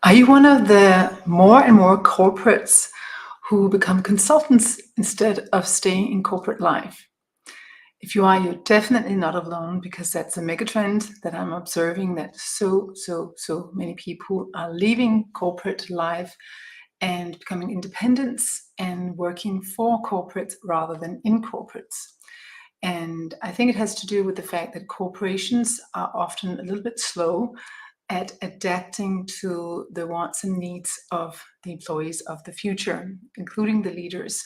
Are you one of the more and more corporates who become consultants instead of staying in corporate life? If you are, you're definitely not alone, because that's a megatrend that I'm observing, that so many people are leaving corporate life and becoming independents and working for corporates rather than in corporates. And I think it has to do with the fact that corporations are often a little bit slow at adapting to the wants and needs of the employees of the future, including the leaders.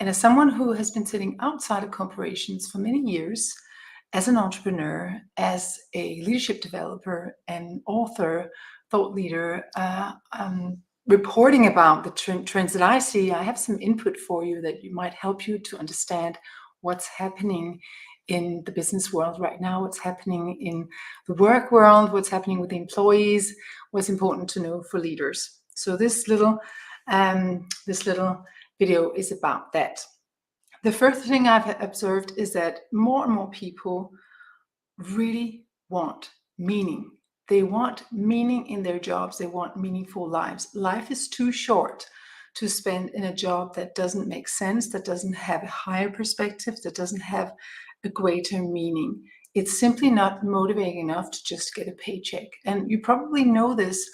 And as someone who has been sitting outside of corporations for many years, as an entrepreneur, as a leadership developer, an author, thought leader, reporting about the trends that I see, I have some input for you that might help you to understand what's happening in the business world right now, what's happening in the work world, what's happening with the employees, what's important to know for leaders. So this little video is about that. The first thing I've observed is that more and more people really want meaning. They want meaning in their jobs. They want meaningful lives. Life is too short to spend in a job that doesn't make sense, that doesn't have a higher perspective, that doesn't have a greater meaning. It's simply not motivating enough to just get a paycheck. And you probably know this,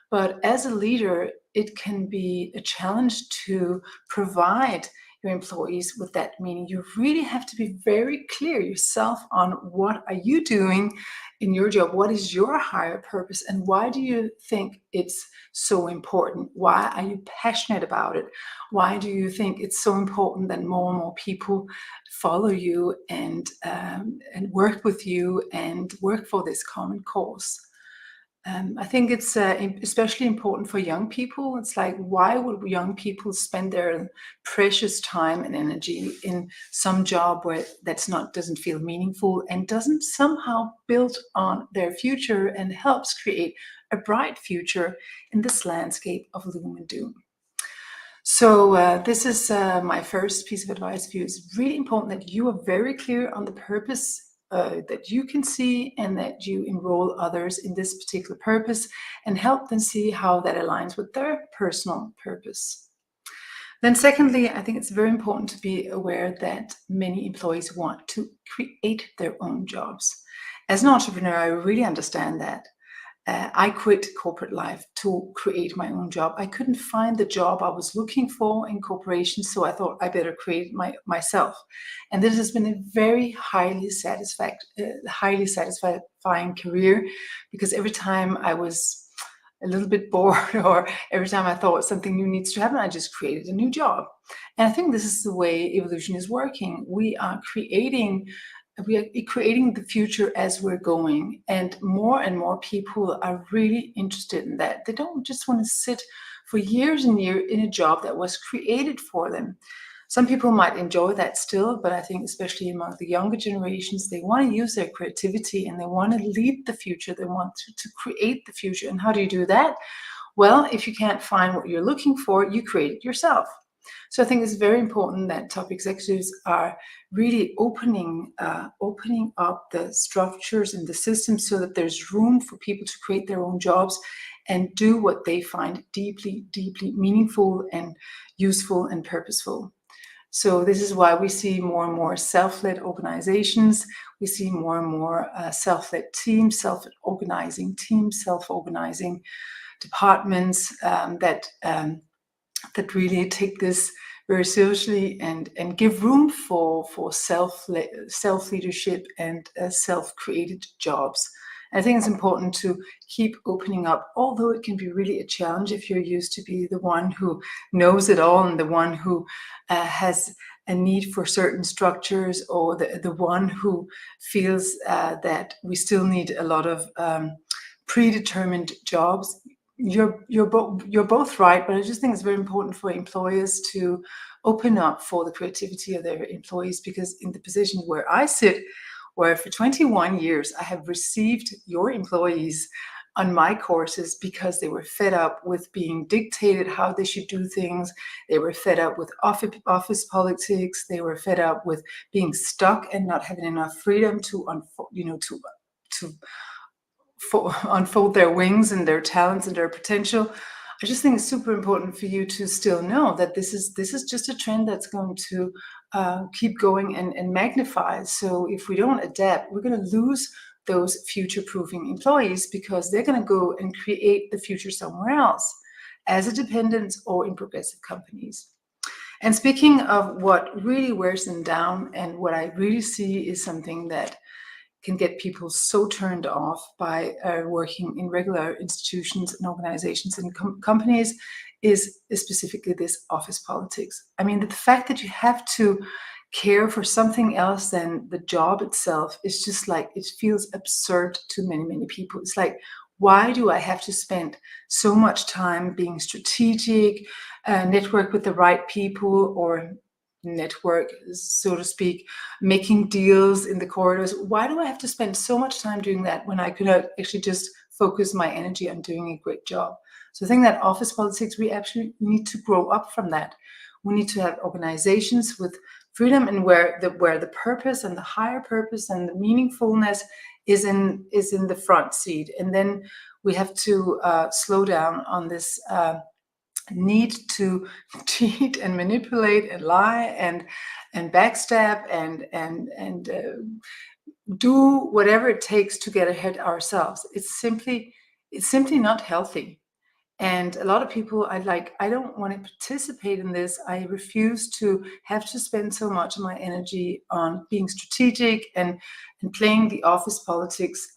but as a leader, it can be a challenge to provide your employees with that meaning. You really have to be very clear yourself on what are you doing in your job, what is your higher purpose, and why do you think it's so important? Why are you passionate about it? Why do you think it's so important that more and more people follow you and work with you and work for this common cause? I think it's especially important for young people. It's like, why would young people spend their precious time and energy in some job where doesn't feel meaningful and doesn't somehow build on their future and helps create a bright future in this landscape of gloom and doom? So this is my first piece of advice for you. It's really important that you are very clear on the purpose that you can see, and that you enroll others in this particular purpose and help them see how that aligns with their personal purpose. Then secondly, I think it's very important to be aware that many employees want to create their own jobs. As an entrepreneur, I really understand that. I quit corporate life to create my own job. I couldn't find the job I was looking for in corporations, so I thought I better create myself. And this has been a very highly satisfying career, because every time I was a little bit bored or every time I thought something new needs to happen, I just created a new job. And I think this is the way evolution is working. We are creating the future as we're going, and more people are really interested in that. They don't just want to sit for years and years in a job that was created for them. Some people might enjoy that still, but I think especially among the younger generations, they want to use their creativity and they want to lead the future. They want to create the future. And how do you do that? Well, if you can't find what you're looking for, you create it yourself. So I think it's very important that top executives are really opening up the structures and the systems so that there's room for people to create their own jobs and do what they find deeply meaningful and useful and purposeful. So this is why we see more and more self-led organizations. We see more and more self-led teams, self-organizing departments that really take this very seriously and give room for self-leadership and self-created jobs. I think it's important to keep opening up, although it can be really a challenge if you're used to be the one who knows it all and the one who has a need for certain structures, or the one who feels that we still need a lot of predetermined jobs. You're both right, but I just think it's very important for employers to open up for the creativity of their employees, because in the position where I sit, where for 21 years I have received your employees on my courses because they were fed up with being dictated how they should do things. They were fed up with office politics. They were fed up with being stuck and not having enough freedom to unfold their wings and their talents and their potential. I just think it's super important for you to still know that this is just a trend that's going to keep going and magnify. So if we don't adapt, we're going to lose those future-proofing employees because they're going to go and create the future somewhere else, as a dependent or in progressive companies. And speaking of what really wears them down, and what I really see is something that can get people so turned off by working in regular institutions and organizations and companies, is specifically this office politics. I mean, the fact that you have to care for something else than the job itself is just like, it feels absurd to many, many people. It's like, why do I have to spend so much time being strategic, network with the right people, or network, so to speak, making deals in the corridors? Why do I have to spend so much time doing that when I could actually just focus my energy on doing a great job? So I think that office politics, we actually need to grow up from that. We need to have organizations with freedom, and where the purpose and the higher purpose and the meaningfulness is in the front seat. And then we have to slow down on this need to cheat and manipulate and lie and backstab and do whatever it takes to get ahead ourselves. It's simply not healthy. And a lot of people, I don't want to participate in this. I refuse to have to spend so much of my energy on being strategic and playing the office politics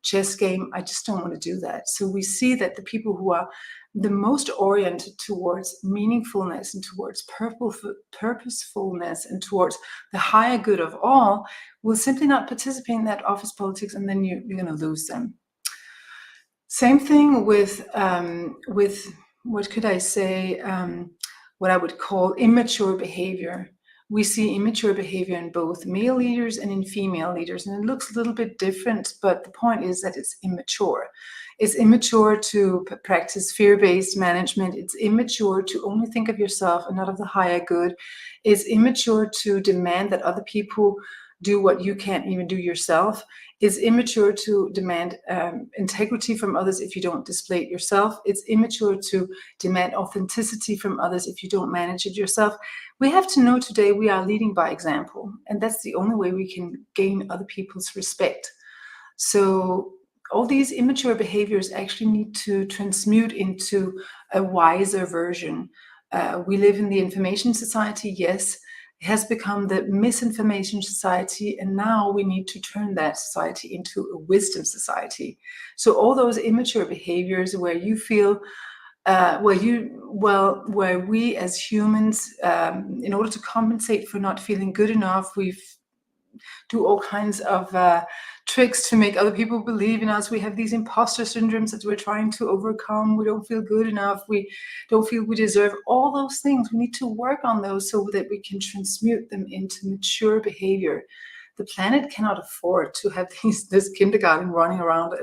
chess game. I just don't want to do that. So we see that the people who are the most oriented towards meaningfulness and towards purposefulness and towards the higher good of all will simply not participate in that office politics, and then you're going to lose them. Same thing with what could I say, what I would call immature behavior. We see immature behavior in both male leaders and in female leaders, and it looks a little bit different, but the point is that it's immature. It's immature to practice fear-based management. It's immature to only think of yourself and not of the higher good. It's immature to demand that other people do what you can't even do yourself. It's immature to demand integrity from others if you don't display it yourself. It's immature to demand authenticity from others if you don't manage it yourself. We have to know today we are leading by example, and that's the only way we can gain other people's respect. So all these immature behaviors actually need to transmute into a wiser version. We live in the information society, yes. It has become the misinformation society, and now we need to turn that society into a wisdom society. So all those immature behaviors where you feel, where we as humans, in order to compensate for not feeling good enough, we do all kinds of tricks to make other people believe in us. We have these imposter syndromes that we're trying to overcome. We don't feel good enough. We don't feel we deserve all those things. We need to work on those so that we can transmute them into mature behavior. The planet cannot afford to have this kindergarten running around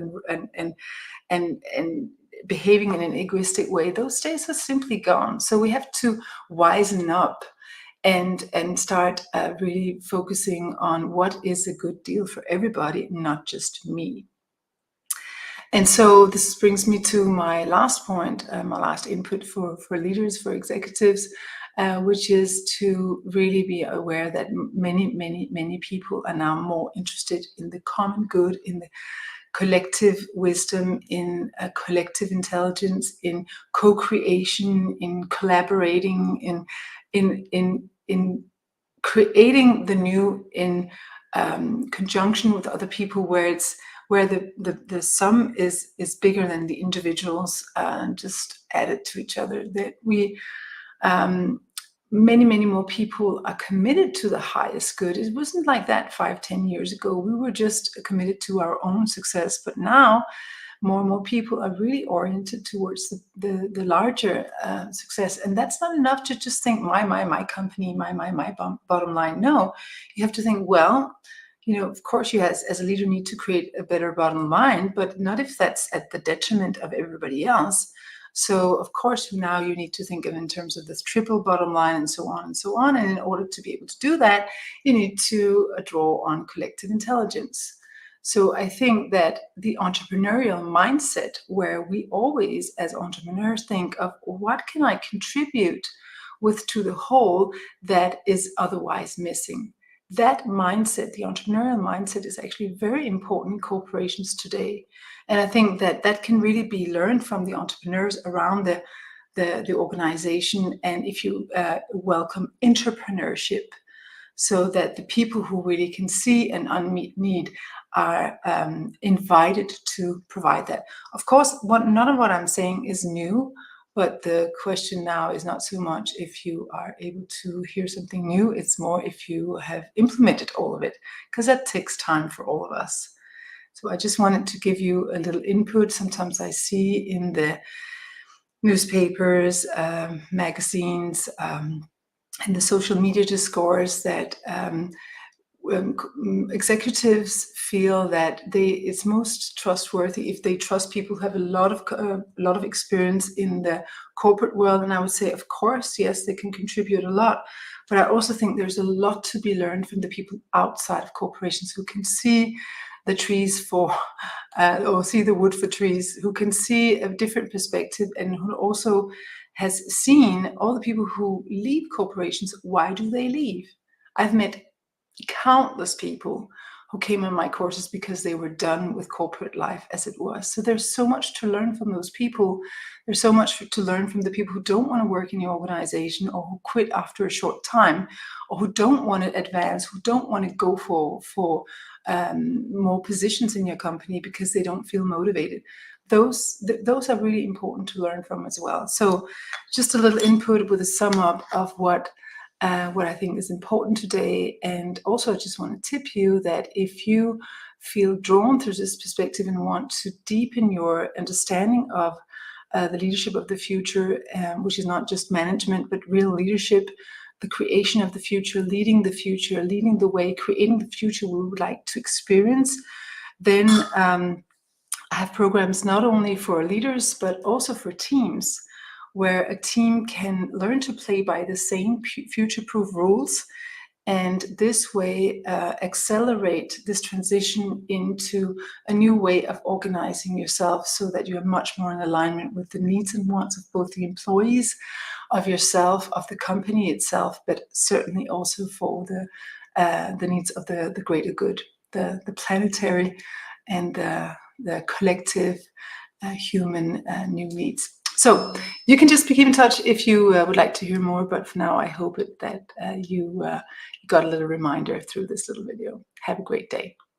and behaving in an egoistic way. Those days are simply gone. So we have to wisen up and start really focusing on what is a good deal for everybody, not just me. And so this brings me to my last point, my last input for leaders, for executives, which is to really be aware that many people are now more interested in the common good, in the collective wisdom, in collective intelligence, in co-creation, in collaborating, in creating the new in conjunction with other people, where the sum is bigger than the individuals just added to each other. That we many more people are committed to the highest good. It wasn't like that 5-10 years ago. We were just committed to our own success, but now more and more people are really oriented towards the larger success. And that's not enough to just think my company, my bottom line. No, you have to think, well, of course you as a leader need to create a better bottom line, but not if that's at the detriment of everybody else. So of course now you need to think of in terms of this triple bottom line and so on and so on. And in order to be able to do that, you need to draw on collective intelligence. So I think that the entrepreneurial mindset, where we always as entrepreneurs think of what can I contribute with to the whole that is otherwise missing. That mindset, the entrepreneurial mindset, is actually very important in corporations today. And I think that that can really be learned from the entrepreneurs around the organization. And if you welcome entrepreneurship, so that the people who really can see an unmet need are invited to provide that. Of course, none of what I'm saying is new, but the question now is not so much if you are able to hear something new, it's more if you have implemented all of it, because that takes time for all of us. So I just wanted to give you a little input. Sometimes I see in the newspapers, magazines, and the social media discourse that executives feel that it's most trustworthy if they trust people who have a lot of experience in the corporate world. And I would say, of course, yes, they can contribute a lot. But I also think there's a lot to be learned from the people outside of corporations who can see the trees for, or see the wood for trees, who can see a different perspective, and who also has seen all the people who leave corporations. Why do they leave? I've met countless people who came in my courses because they were done with corporate life as it was. So there's so much to learn from those people. There's so much to learn from the people who don't want to work in your organization, or who quit after a short time, or who don't want to advance, who don't want to go for more positions in your company because they don't feel motivated. Those are really important to learn from as well. So just a little input with a sum up of what I think is important today. And also I just want to tip you that if you feel drawn through this perspective and want to deepen your understanding of the leadership of the future, which is not just management, but real leadership, the creation of the future, leading the way, creating the future we would like to experience, then I have programs not only for leaders, but also for teams, where a team can learn to play by the same future-proof rules, and this way accelerate this transition into a new way of organizing yourself, so that you are much more in alignment with the needs and wants of both the employees, of yourself, of the company itself, but certainly also for the needs of the greater good, the planetary and the collective human new needs. So you can just keep in touch if you would like to hear more. But for now, I hope that you got a little reminder through this little video. Have a great day.